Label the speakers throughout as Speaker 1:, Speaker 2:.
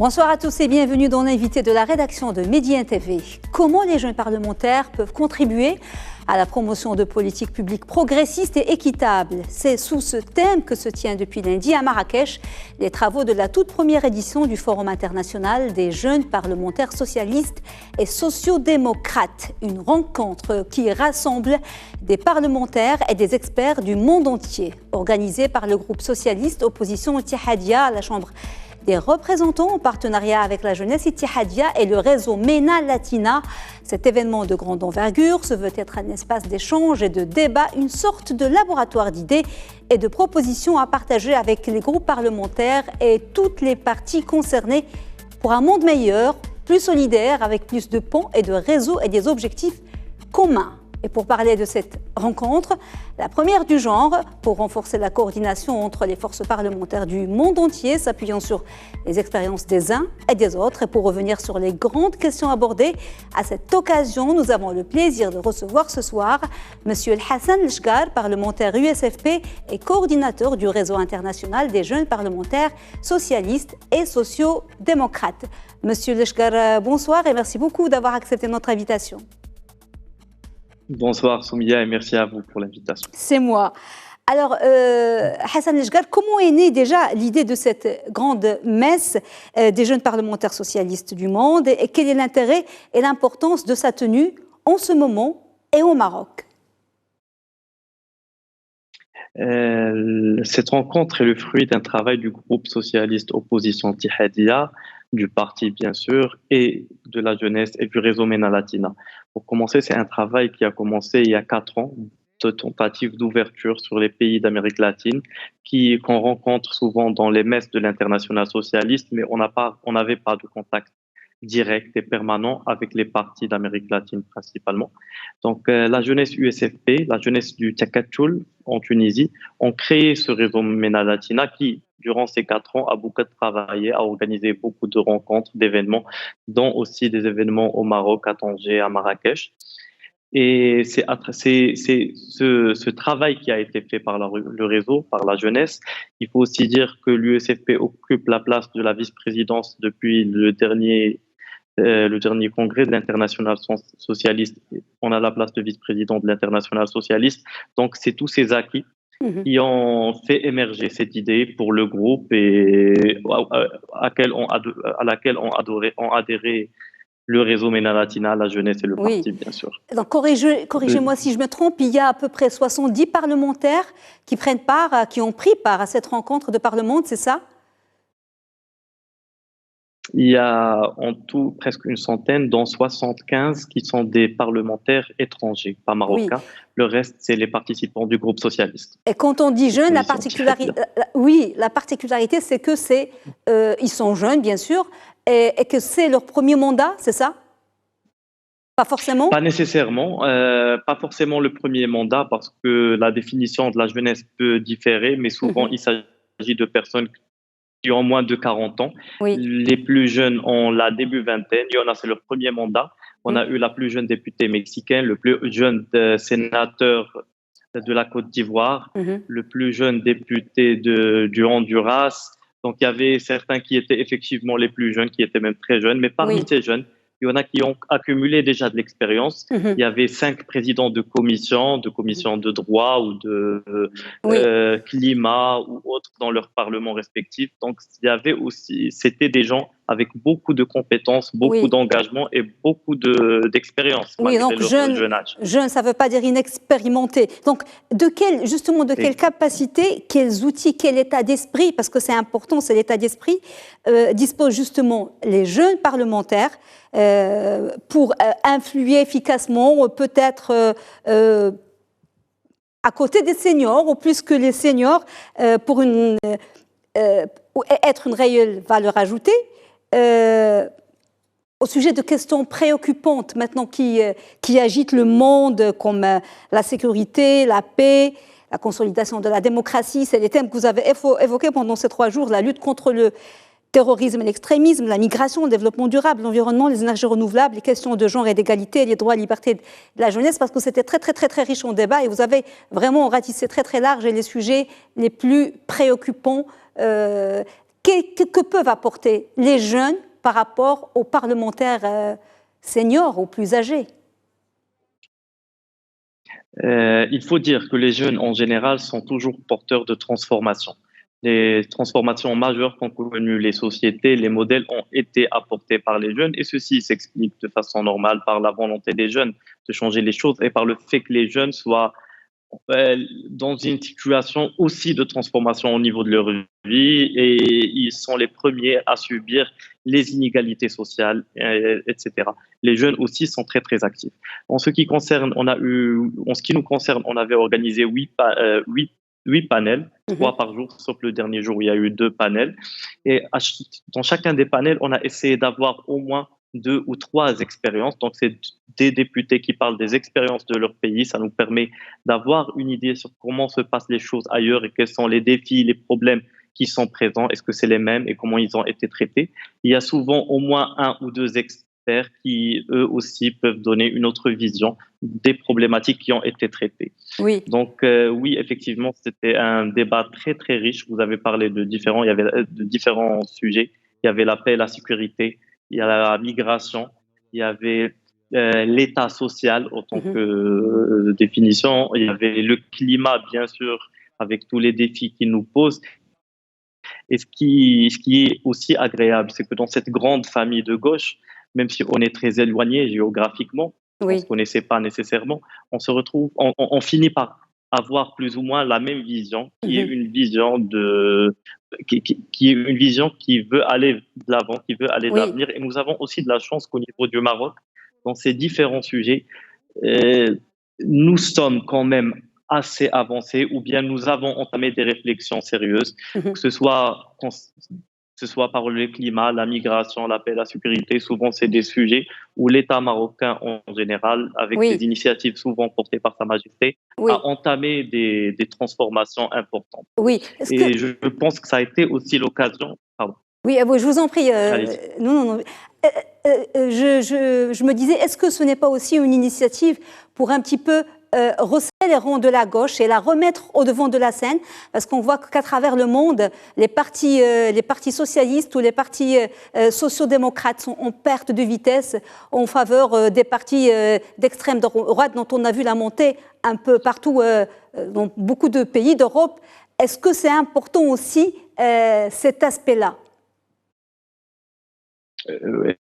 Speaker 1: Bonsoir à tous et bienvenue dans l'invité de la rédaction de Médien TV. Comment les jeunes parlementaires peuvent contribuer à la promotion de politiques publiques progressistes et équitables? C'est sous ce thème que se tient depuis lundi à Marrakech les travaux de la toute première édition du Forum international des jeunes parlementaires socialistes et sociodémocrates. Une rencontre qui rassemble des parlementaires et des experts du monde entier. Organisée par le groupe socialiste Opposition Ittihadia à la Chambre des représentants en partenariat avec la jeunesse Ittihadia et le réseau MENA Latina. Cet événement de grande envergure se veut être un espace d'échange et de débat, une sorte de laboratoire d'idées et de propositions à partager avec les groupes parlementaires et toutes les parties concernées pour un monde meilleur, plus solidaire, avec plus de ponts et de réseaux et des objectifs communs. Et pour parler de cette rencontre, la première du genre, pour renforcer la coordination entre les forces parlementaires du monde entier, s'appuyant sur les expériences des uns et des autres, et pour revenir sur les grandes questions abordées, à cette occasion, nous avons le plaisir de recevoir ce soir M. Hassan Leshgar, parlementaire USFP et coordinateur du réseau international des jeunes parlementaires socialistes et sociodémocrates. M. Leshgar, bonsoir et merci beaucoup d'avoir accepté notre invitation.
Speaker 2: Bonsoir Soumia et merci à vous pour l'invitation.
Speaker 1: C'est moi. Alors, Hassan Leshgar, comment est née déjà l'idée de cette grande messe des jeunes parlementaires socialistes du monde et quel est l'intérêt et l'importance de sa tenue en ce moment et au Maroc?
Speaker 2: Cette rencontre est le fruit d'un travail du groupe socialiste Opposition Ittihadia, du parti bien sûr, et de la jeunesse et du réseau MENA Latina. Pour commencer, c'est un travail qui a commencé il y a 4 ans, de tentatives d'ouverture sur les pays d'Amérique latine, qu'on rencontre souvent dans les messes de l'international socialiste, mais on n'avait pas de contact direct et permanent avec les partis d'Amérique latine principalement. Donc la jeunesse USFP, la jeunesse du Takatchoul en Tunisie, ont créé ce réseau MENA Latina qui, durant ces 4 ans, a beaucoup travaillé, a organisé beaucoup de rencontres, d'événements, dont aussi des événements au Maroc, à Tanger, à Marrakech. Et c'est ce travail qui a été fait par le réseau, par la jeunesse. Il faut aussi dire que l'USFP occupe la place de la vice-présidence depuis le dernier congrès de l'International socialiste. On a la place de vice-président de l'International socialiste. Donc, c'est tous ces acquis qui ont fait émerger cette idée pour le groupe et à laquelle ont adhéré le réseau MENA Latina, la jeunesse et le parti, bien sûr.
Speaker 1: Donc, corrigez-moi si je me trompe, il y a à peu près 70 parlementaires qui ont pris part à cette rencontre de parlement, c'est ça?
Speaker 2: Il y a en tout presque une centaine, dont 75 qui sont des parlementaires étrangers, pas marocains. Oui. Le reste, c'est les participants du groupe socialiste.
Speaker 1: Et quand on dit jeunes, la particularité, c'est que ils sont jeunes, bien sûr, et que c'est leur premier mandat, c'est ça? Pas forcément?
Speaker 2: Pas nécessairement, pas forcément le premier mandat, parce que la définition de la jeunesse peut différer, mais souvent il s'agit de personnes qui ont moins de 40 ans. Oui. Les plus jeunes ont la début vingtaine. Il y en a, c'est leur premier mandat. On a eu la plus jeune députée mexicaine, le plus jeune sénateur de la Côte d'Ivoire, le plus jeune député du Honduras. Donc, il y avait certains qui étaient effectivement les plus jeunes, qui étaient même très jeunes. Mais parmi ces jeunes, il y en a qui ont accumulé déjà de l'expérience. Il y avait 5 présidents de commission de droit ou de climat ou autres dans leurs parlements respectifs. Donc, c'était des gens avec beaucoup de compétences, beaucoup d'engagement et beaucoup d'expérience.
Speaker 1: Oui, donc jeune âge. Jeune, ça ne veut pas dire inexpérimenté. Donc, de quelle capacité, quels outils, quel état d'esprit, parce que c'est important, c'est l'état d'esprit, disposent justement les jeunes parlementaires pour influer efficacement, peut-être à côté des seniors, ou plus que les seniors, pour être une réelle valeur ajoutée, au sujet de questions préoccupantes maintenant qui agitent le monde, comme la sécurité, la paix, la consolidation de la démocratie. C'est les thèmes que vous avez évoqués pendant ces 3 jours, la lutte contre le terrorisme et l'extrémisme, la migration, le développement durable, l'environnement, les énergies renouvelables, les questions de genre et d'égalité, les droits et libertés de la jeunesse, parce que c'était très, très, très, très riche en débat et vous avez vraiment ratissé très, très large et les sujets les plus préoccupants Que peuvent apporter les jeunes par rapport aux parlementaires seniors, aux plus âgés?
Speaker 2: Il faut dire que les jeunes, en général, sont toujours porteurs de transformations. Les transformations majeures qu'ont connues les sociétés, les modèles ont été apportés par les jeunes et ceci s'explique de façon normale par la volonté des jeunes de changer les choses et par le fait que les jeunes soient dans une situation aussi de transformation au niveau de leur vie et ils sont les premiers à subir les inégalités sociales, etc. Les jeunes aussi sont très, très actifs. En ce qui concerne, en ce qui nous concerne, on avait organisé huit panels, 3 par jour, sauf le dernier jour où il y a eu 2 panels. Et dans chacun des panels, on a essayé d'avoir au moins 2 ou 3 expériences. Donc, c'est des députés qui parlent des expériences de leur pays. Ça nous permet d'avoir une idée sur comment se passent les choses ailleurs et quels sont les défis, les problèmes qui sont présents. Est-ce que c'est les mêmes et comment ils ont été traités? Il y a souvent au moins 1 ou 2 experts qui, eux aussi, peuvent donner une autre vision des problématiques qui ont été traitées.
Speaker 1: Oui.
Speaker 2: Donc, oui, effectivement, c'était un débat très, très riche. Vous avez parlé il y avait de différents sujets. Il y avait la paix, la sécurité, il y a la migration, il y avait l'état social en tant que définition, il y avait le climat, bien sûr, avec tous les défis qu'il nous pose. Et ce qui est aussi agréable, c'est que dans cette grande famille de gauche, même si on est très éloigné géographiquement, on ne se connaissait pas nécessairement, on se retrouve, on finit par avoir plus ou moins la même vision, qui est une vision qui est une vision qui veut aller de l'avant, qui veut aller de l'avenir. Et nous avons aussi de la chance qu'au niveau du Maroc, dans ces différents sujets, nous sommes quand même assez avancés ou bien nous avons entamé des réflexions sérieuses, que ce soit par le climat, la migration, la paix, la sécurité. Souvent, c'est des sujets où l'État marocain, en général, avec des initiatives souvent portées par Sa Majesté, a entamé des transformations importantes.
Speaker 1: Oui.
Speaker 2: Et je pense que ça a été aussi l'occasion... Pardon.
Speaker 1: Oui, je vous en prie. Non. Je me disais, est-ce que ce n'est pas aussi une initiative pour un petit peu resserrer les rangs de la gauche et la remettre au devant de la scène, parce qu'on voit qu'à travers le monde, les partis socialistes ou les partis sociodémocrates sont en perte de vitesse en faveur des partis d'extrême droite dont on a vu la montée un peu partout dans beaucoup de pays d'Europe. Est-ce que c'est important aussi cet aspect-là?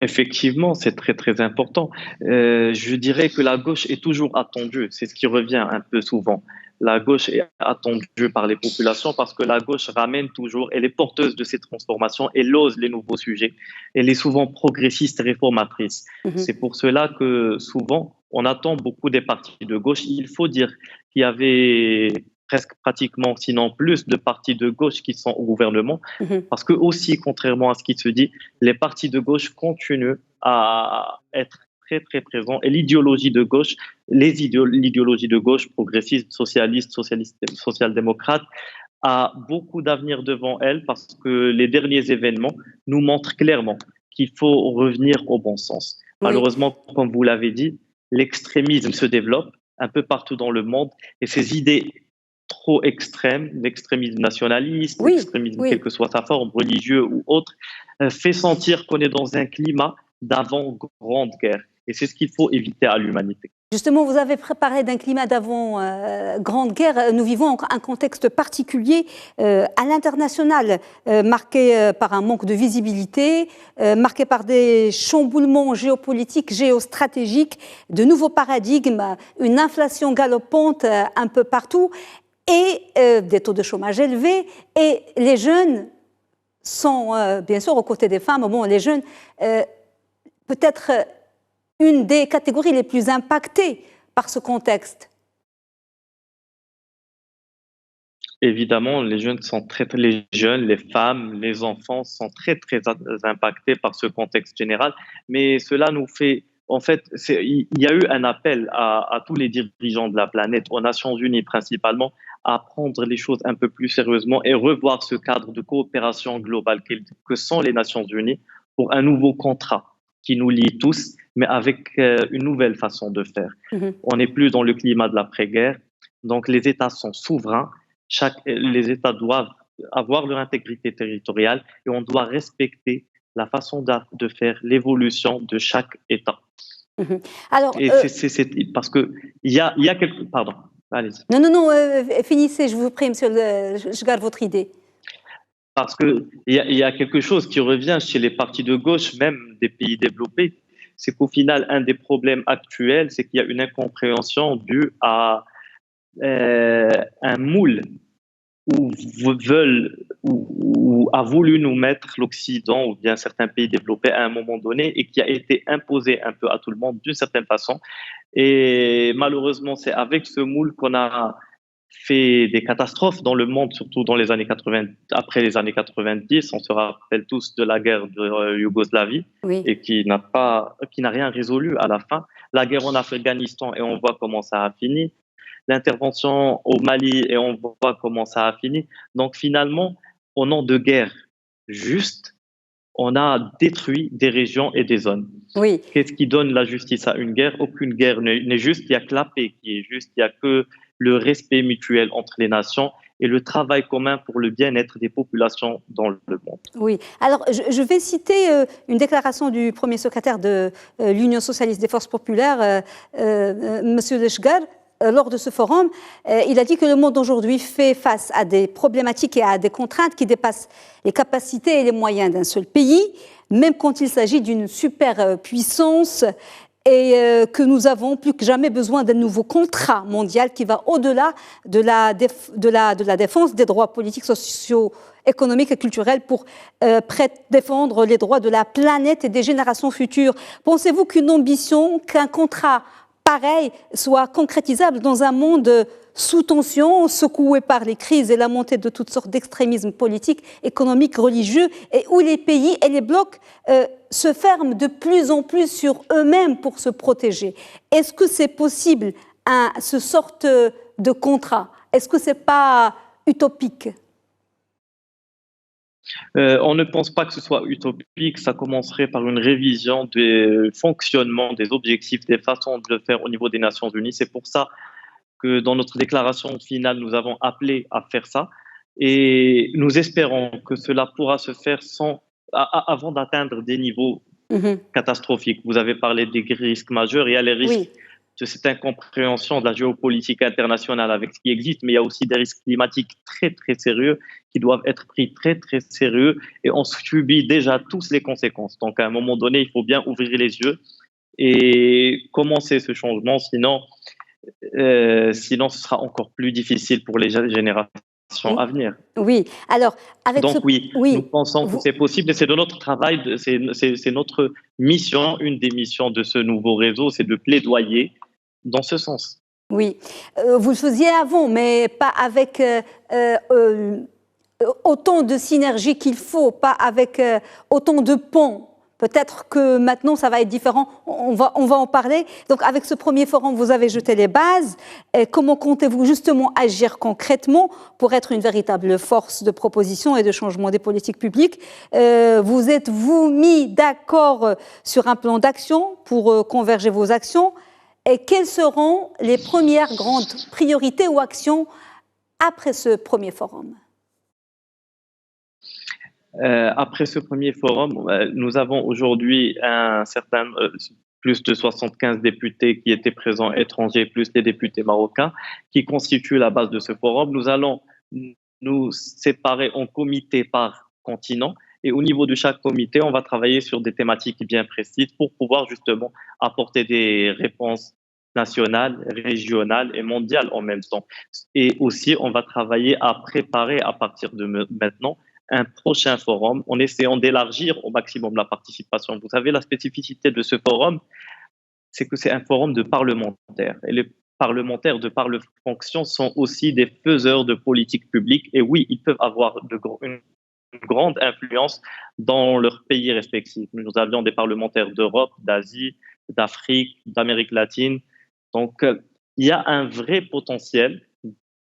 Speaker 2: Effectivement, c'est très très important. Je dirais que la gauche est toujours attendue. C'est ce qui revient un peu souvent. La gauche est attendue par les populations parce que la gauche ramène toujours, elle est porteuse de ces transformations, elle ose les nouveaux sujets, elle est souvent progressiste et réformatrice. C'est pour cela que souvent, on attend beaucoup des partis de gauche. Il faut dire qu'il y avait presque pratiquement, sinon plus, de partis de gauche qui sont au gouvernement. Parce que aussi, contrairement à ce qui se dit, les partis de gauche continuent à être très, très présents. Et l'idéologie de gauche, l'idéologie de gauche, progressiste, socialiste, social-démocrate, a beaucoup d'avenir devant elle parce que les derniers événements nous montrent clairement qu'il faut revenir au bon sens. Malheureusement, comme vous l'avez dit, l'extrémisme se développe un peu partout dans le monde et ces idées trop extrême, l'extrémisme nationaliste, l'extrémisme, quelle que soit sa forme, religieux ou autre, fait sentir qu'on est dans un climat d'avant-grande guerre. Et c'est ce qu'il faut éviter à l'humanité.
Speaker 1: Justement, vous avez parlé d'un climat d'avant-grande guerre. Nous vivons un contexte particulier à l'international, marqué par un manque de visibilité, marqué par des chamboulements géopolitiques, géostratégiques, de nouveaux paradigmes, une inflation galopante un peu partout, et des taux de chômage élevés, et les jeunes sont, bien sûr, aux côtés des femmes. Bon, les jeunes, peut-être une des catégories les plus impactées par ce contexte.
Speaker 2: Évidemment, les jeunes, les femmes, les enfants sont très, très impactés par ce contexte général, mais cela nous fait... En fait, il y a eu un appel à tous les dirigeants de la planète, aux Nations Unies principalement, à prendre les choses un peu plus sérieusement et revoir ce cadre de coopération globale que sont les Nations Unies pour un nouveau contrat qui nous lie tous, mais avec une nouvelle façon de faire. On n'est plus dans le climat de l'après-guerre, donc les États sont souverains, les États doivent avoir leur intégrité territoriale et on doit respecter la façon de faire l'évolution de chaque État.
Speaker 1: Mhm. Alors,
Speaker 2: Et parce que il y a quelque... Pardon, allez-y.
Speaker 1: non, finissez, je vous prie, monsieur, je garde votre idée.
Speaker 2: Parce qu'il y a quelque chose qui revient chez les partis de gauche, même des pays développés, c'est qu'au final, un des problèmes actuels, c'est qu'il y a une incompréhension due à un moule où a voulu nous mettre l'Occident ou bien certains pays développés à un moment donné et qui a été imposé un peu à tout le monde d'une certaine façon. Et malheureusement, c'est avec ce moule qu'on a fait des catastrophes dans le monde, surtout dans les années 80, après les années 90. On se rappelle tous de la guerre de Yougoslavie
Speaker 1: Oui.
Speaker 2: et qui n'a rien résolu à la fin. La guerre en Afghanistan et on voit comment ça a fini. L'intervention au Mali et on voit comment ça a fini. Donc finalement, au nom de guerre juste, on a détruit des régions et des zones.
Speaker 1: Oui.
Speaker 2: Qu'est-ce qui donne la justice à une guerre? Aucune guerre n'est juste, il n'y a que la paix qui est juste, il n'y a que le respect mutuel entre les nations et le travail commun pour le bien-être des populations dans le monde.
Speaker 1: Oui, alors je vais citer une déclaration du premier secrétaire de l'Union socialiste des forces populaires, Monsieur Leshgar. Lors de ce forum, il a dit que le monde d'aujourd'hui fait face à des problématiques et à des contraintes qui dépassent les capacités et les moyens d'un seul pays, même quand il s'agit d'une superpuissance, et que nous avons plus que jamais besoin d'un nouveau contrat mondial qui va au-delà de la défense des droits politiques, sociaux, économiques et culturels pour défendre les droits de la planète et des générations futures. Pensez-vous qu'une ambition, qu'un contrat pareil soit concrétisable dans un monde sous tension, secoué par les crises et la montée de toutes sortes d'extrémismes politiques, économiques, religieux, et où les pays et les blocs se ferment de plus en plus sur eux-mêmes pour se protéger? Est-ce que c'est possible, ce sorte de contrat? Est-ce que ce n'est pas utopique?
Speaker 2: On ne pense pas que ce soit utopique, ça commencerait par une révision des fonctionnements, des objectifs, des façons de le faire au niveau des Nations Unies. C'est pour ça que dans notre déclaration finale, nous avons appelé à faire ça et nous espérons que cela pourra se faire avant d'atteindre des niveaux catastrophiques. Vous avez parlé des risques majeurs, il y a les risques de cette incompréhension de la géopolitique internationale avec ce qui existe, mais il y a aussi des risques climatiques très, très sérieux qui doivent être pris très, très sérieux et on subit déjà tous les conséquences. Donc, à un moment donné, il faut bien ouvrir les yeux et commencer ce changement, sinon, ce sera encore plus difficile pour les générations à venir.
Speaker 1: Oui, alors,
Speaker 2: nous pensons que c'est possible et c'est de notre travail, c'est notre mission, une des missions de ce nouveau réseau, c'est de plaidoyer dans ce sens.
Speaker 1: Oui, vous le faisiez avant, mais pas avec autant de synergie qu'il faut, pas avec autant de ponts. Peut-être que maintenant, ça va être différent. On va en parler. Donc, avec ce premier forum, vous avez jeté les bases. Et comment comptez-vous justement agir concrètement pour être une véritable force de proposition et de changement des politiques publiques? Vous êtes-vous mis d'accord sur un plan d'action pour converger vos actions? Et quelles seront les premières grandes priorités ou actions après ce premier forum?
Speaker 2: Après ce premier forum, nous avons aujourd'hui plus de 75 députés qui étaient présents étrangers, plus les députés marocains, qui constituent la base de ce forum. Nous allons nous séparer en comités par continent. Et au niveau de chaque comité, on va travailler sur des thématiques bien précises pour pouvoir justement apporter des réponses nationales, régionales et mondiales en même temps. Et aussi, on va travailler à préparer à partir de maintenant un prochain forum en essayant d'élargir au maximum la participation. Vous savez, la spécificité de ce forum, c'est que c'est un forum de parlementaires. Et les parlementaires, de par leur fonction, sont aussi des faiseurs de politique publique. Et oui, ils peuvent avoir une grande influence dans leurs pays respectifs. Nous avions des parlementaires d'Europe, d'Asie, d'Afrique, d'Amérique latine. Donc, il y a un vrai potentiel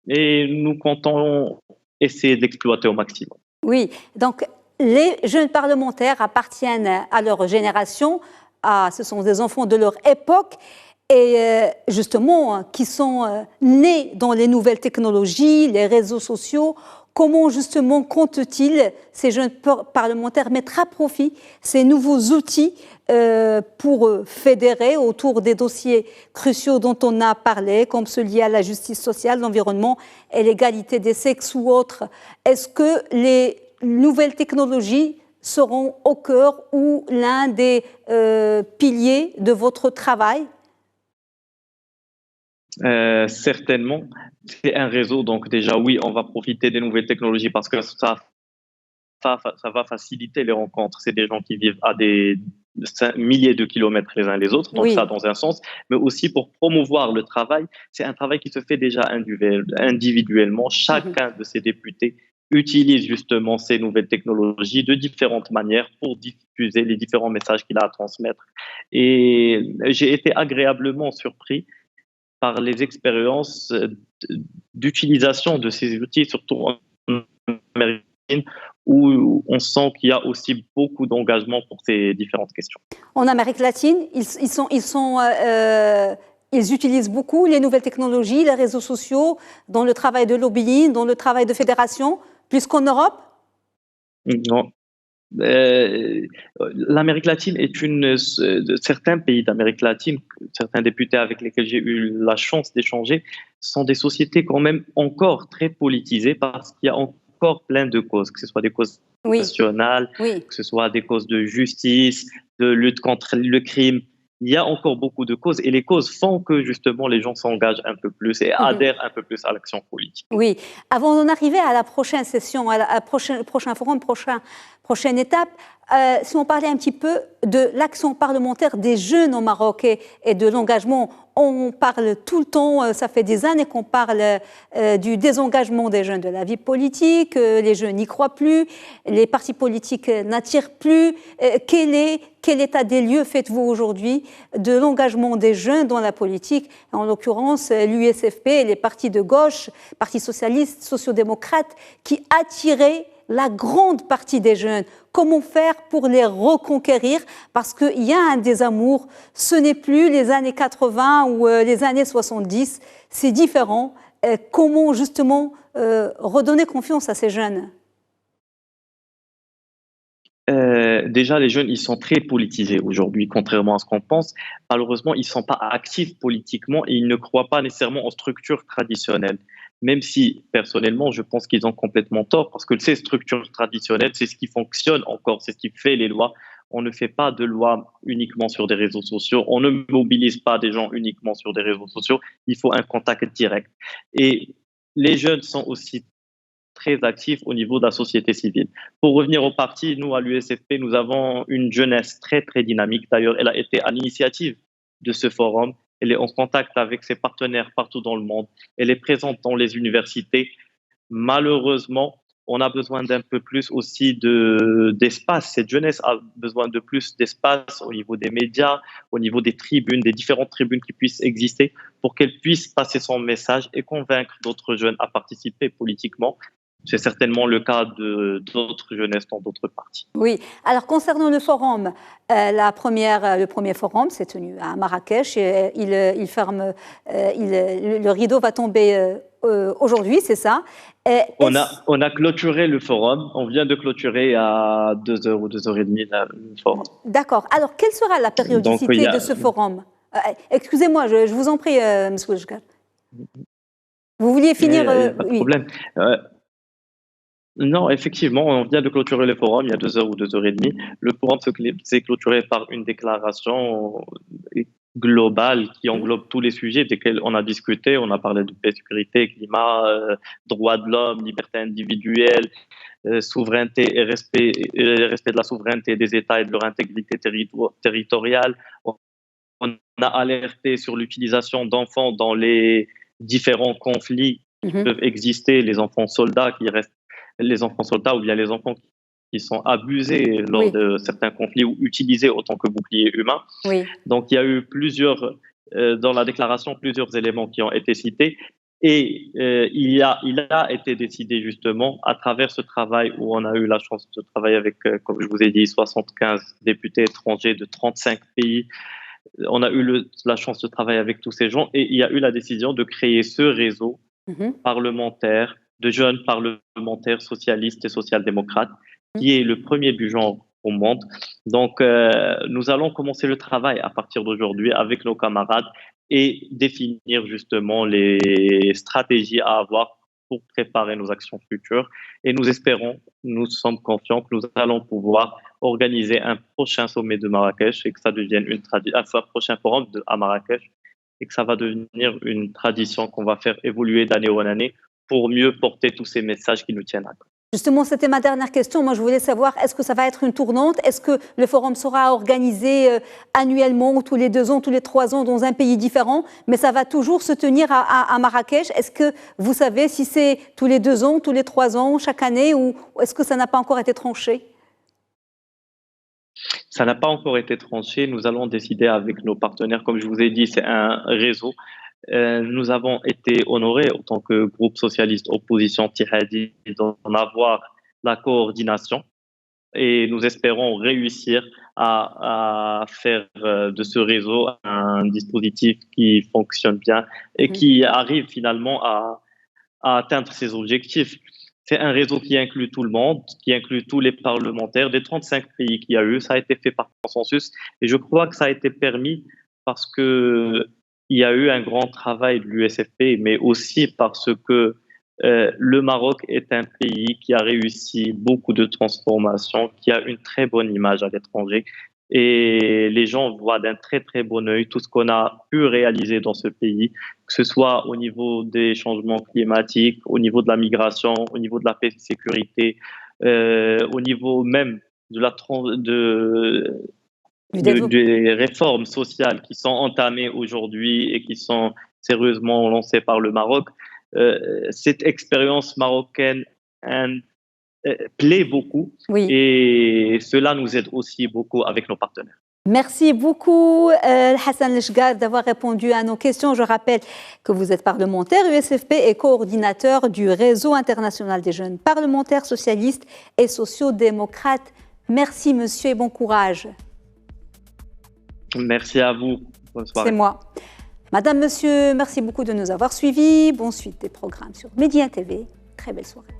Speaker 2: et nous comptons essayer d'exploiter au maximum.
Speaker 1: Oui, donc les jeunes parlementaires appartiennent à leur génération, ce sont des enfants de leur époque et justement qui sont nés dans les nouvelles technologies, les réseaux sociaux. Comment justement comptent-ils, ces jeunes parlementaires, mettre à profit ces nouveaux outils pour fédérer autour des dossiers cruciaux dont on a parlé, comme ceux liés à la justice sociale, l'environnement et l'égalité des sexes ou autres? Est-ce que les nouvelles technologies seront au cœur ou l'un des piliers de votre travail?
Speaker 2: Certainement, c'est un réseau, donc déjà oui, on va profiter des nouvelles technologies parce que ça va faciliter les rencontres. C'est des gens qui vivent à des milliers de kilomètres les uns les autres, donc ça
Speaker 1: Oui.
Speaker 2: dans un sens, mais aussi pour promouvoir le travail. C'est un travail qui se fait déjà individuellement.
Speaker 1: Mhm.
Speaker 2: Chacun de ces députés utilise justement ces nouvelles technologies de différentes manières pour diffuser les différents messages qu'il a à transmettre. Et j'ai été agréablement surpris par les expériences d'utilisation de ces outils, surtout en Amérique latine, où on sent qu'il y a aussi beaucoup d'engagement pour ces différentes questions.
Speaker 1: En Amérique latine, ils utilisent beaucoup les nouvelles technologies, les réseaux sociaux, dans le travail de lobbying, dans le travail de fédération, plus qu'en Europe?
Speaker 2: Non. L'Amérique latine est certains pays d'Amérique latine, certains députés avec lesquels j'ai eu la chance d'échanger, sont des sociétés quand même encore très politisées parce qu'il y a encore plein de causes, que ce soit des causes
Speaker 1: Oui,
Speaker 2: nationales,
Speaker 1: oui.
Speaker 2: que ce soit des causes de justice, de lutte contre le crime. Il y a encore beaucoup de causes et les causes font que justement les gens s'engagent un peu plus et
Speaker 1: Mhm.
Speaker 2: adhèrent un peu plus à l'action politique.
Speaker 1: Oui. Avant d'en arriver à la prochaine session, prochain forum, prochaine étape, si on parlait un petit peu de l'action parlementaire des jeunes au Maroc et de l'engagement, on parle tout le temps, ça fait des années qu'on parle du désengagement des jeunes de la vie politique, les jeunes n'y croient plus, les partis politiques n'attirent plus. Quel état des lieux faites-vous aujourd'hui de l'engagement des jeunes dans la politique, en l'occurrence l'USFP et les partis de gauche, partis socialistes, sociodémocrates, qui attiraient la grande partie des jeunes? Comment faire pour les reconquérir? Parce qu'il y a un désamour. Ce n'est plus les années 80 ou les années 70. C'est différent. Comment justement redonner confiance à ces jeunes?
Speaker 2: Déjà, les jeunes, ils sont très politisés aujourd'hui, contrairement à ce qu'on pense. Malheureusement, ils ne sont pas actifs politiquement et ils ne croient pas nécessairement aux structures traditionnelles. Même si, personnellement, je pense qu'ils ont complètement tort, parce que ces structures traditionnelles, c'est ce qui fonctionne encore, c'est ce qui fait les lois. On ne fait pas de lois uniquement sur des réseaux sociaux, on ne mobilise pas des gens uniquement sur des réseaux sociaux, il faut un contact direct. Et les jeunes sont aussi très actifs au niveau de la société civile. Pour revenir au parti, nous, à l'USFP, nous avons une jeunesse très, très dynamique. D'ailleurs, elle a été à l'initiative de ce forum. Elle est en contact avec ses partenaires partout dans le monde. Elle est présente dans les universités. Malheureusement, on a besoin d'un peu plus aussi d'espace. Cette jeunesse a besoin de plus d'espace au niveau des médias, au niveau des tribunes, des différentes tribunes qui puissent exister pour qu'elle puisse passer son message et convaincre d'autres jeunes à participer politiquement. C'est certainement le cas de d'autres jeunesses dans d'autres partis.
Speaker 1: Oui. Alors, concernant le forum, le premier forum s'est tenu à Marrakech. Et le rideau va tomber aujourd'hui, c'est ça?
Speaker 2: On a clôturé le forum. On vient de clôturer à 2 heures ou 2 heures et demie le forum.
Speaker 1: D'accord. Alors, quelle sera la
Speaker 2: Donc, il
Speaker 1: périodicité
Speaker 2: y
Speaker 1: de
Speaker 2: a...
Speaker 1: ce forum? Excusez-moi, je vous en prie, M. Wojgar. Vous vouliez finir?
Speaker 2: Il n'y a pas de
Speaker 1: Oui.
Speaker 2: problème. Non, effectivement, on vient de clôturer le forum il y a 2 heures ou 2 heures et demie. Le forum s'est clôturé par une déclaration globale qui englobe tous les sujets desquels on a discuté. On a parlé de paix, sécurité, climat, droits de l'homme, liberté individuelle, souveraineté et respect de la souveraineté des États et de leur intégrité territoriale. On a alerté sur l'utilisation d'enfants dans les différents conflits qui peuvent exister, les enfants soldats ou bien les enfants qui sont abusés lors
Speaker 1: Oui.
Speaker 2: de certains conflits ou utilisés autant que boucliers humains.
Speaker 1: Oui.
Speaker 2: Donc, il y a eu dans la déclaration, plusieurs éléments qui ont été cités. Et il a été décidé justement, à travers ce travail où on a eu la chance de travailler avec, comme je vous ai dit, 75 députés étrangers de 35 pays. On a eu la chance de travailler avec tous ces gens et il y a eu la décision de créer ce réseau parlementaire de jeunes parlementaires socialistes et social-démocrates, qui est le premier du genre au monde. Donc, nous allons commencer le travail à partir d'aujourd'hui avec nos camarades et définir justement les stratégies à avoir pour préparer nos actions futures. Et nous espérons, nous sommes confiants que nous allons pouvoir organiser un prochain sommet de Marrakech et que ça devienne un prochain forum à Marrakech et que ça va devenir une tradition qu'on va faire évoluer d'année en année pour mieux porter tous ces messages qui nous tiennent à cœur.
Speaker 1: Justement, c'était ma dernière question. Moi, je voulais savoir, est-ce que ça va être une tournante? Est-ce que le forum sera organisé annuellement, ou tous les 2 ans, tous les 3 ans, dans un pays différent? Mais ça va toujours se tenir à Marrakech. Est-ce que vous savez si c'est tous les 2 ans, tous les 3 ans, chaque année, ou est-ce que ça n'a pas encore été tranché?
Speaker 2: Ça n'a pas encore été tranché. Nous allons décider avec nos partenaires. Comme je vous ai dit, c'est un réseau. Nous avons été honorés en tant que groupe socialiste opposition Tihadi d'en avoir la coordination et nous espérons réussir à faire de ce réseau un dispositif qui fonctionne bien et qui arrive finalement à atteindre ses objectifs. C'est un réseau qui inclut tout le monde, qui inclut tous les parlementaires des 35 pays qu'il y a eu. Ça a été fait par consensus et je crois que ça a été permis parce que il y a eu un grand travail de l'USFP, mais aussi parce que le Maroc est un pays qui a réussi beaucoup de transformations, qui a une très bonne image à l'étranger. Et les gens voient d'un très très bon œil tout ce qu'on a pu réaliser dans ce pays, que ce soit au niveau des changements climatiques, au niveau de la migration, au niveau de la paix et de sécurité, au niveau même de des réformes sociales qui sont entamées aujourd'hui et qui sont sérieusement lancées par le Maroc. Cette expérience marocaine plaît beaucoup et cela nous aide aussi beaucoup avec nos partenaires.
Speaker 1: Merci beaucoup Hassan Lechgad d'avoir répondu à nos questions. Je rappelle que vous êtes parlementaire USFP et coordinateur du réseau international des jeunes parlementaires socialistes et sociaux-démocrates. Merci monsieur et bon courage.
Speaker 2: Merci à vous. Bonne soirée.
Speaker 1: C'est moi. Madame, monsieur, merci beaucoup de nous avoir suivis. Bonne suite des programmes sur Média TV. Très belle soirée.